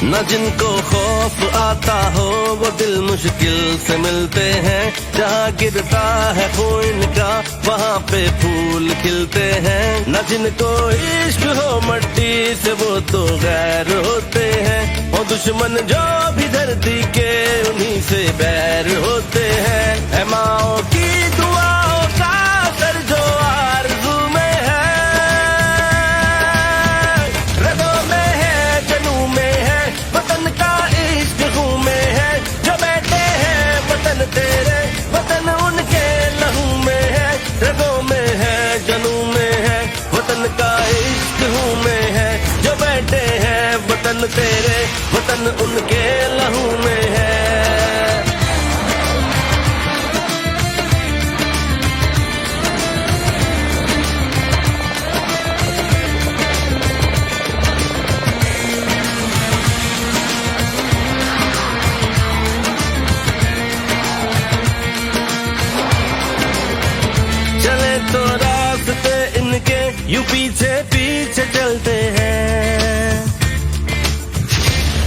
न जिनको खौफ आता हो वो दिल मुश्किल से मिलते हैं। जहाँ गिरता है खून का वहाँ पे फूल खिलते हैं। न जिनको इश्क हो मट्टी से वो तो गैर होते हैं। और दुश्मन जो भी धरती के उन्हीं से बैर होते हैं। है माओ की दुआओं का असर जो आरज़ू में है, रगों में है, जनू में है, वतन का इश्क खून में है। जो बैठे हैं वतन तेरे, वतन उनके लहू में है। रगों में है, जनू में है, वतन का इश्क खून में है। जो बैठे हैं वतन तेरे, वतन उनके लहू में है। चले तो रास्ते इनके यूं पीछे पीछे चलते हैं।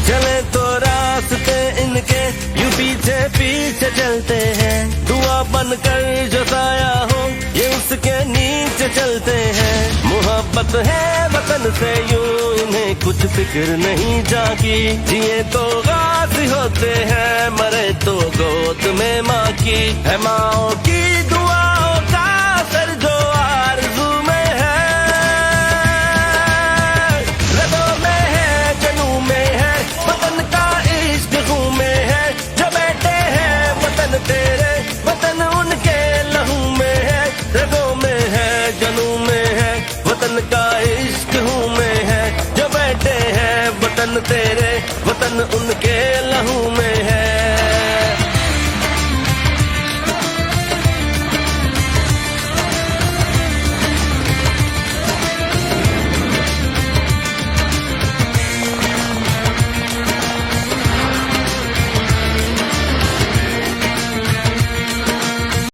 चले तो रास्ते इनके यूं पीछे पीछे चलते हैं। दुआ बनकर जो साया हो ये उसके नीचे चलते हैं। मोहब्बत है वतन से यूं इन्हें कुछ फिक्र नहीं जागी। जिए तो गाजी होते हैं, मरे तो गोद में माँ की। है माओ की दुआओं का असर जो आरज़ू में है, रगों में है, जनू में है, वतन का इश्क खून में है। जो बैठे हैं वतन तेरे, वतन उनके लहू में है। रगों में है, जनू में है, वतन का इश्क खून में है। जो बैठे हैं वतन तेरे, वतन उनके लहू में है।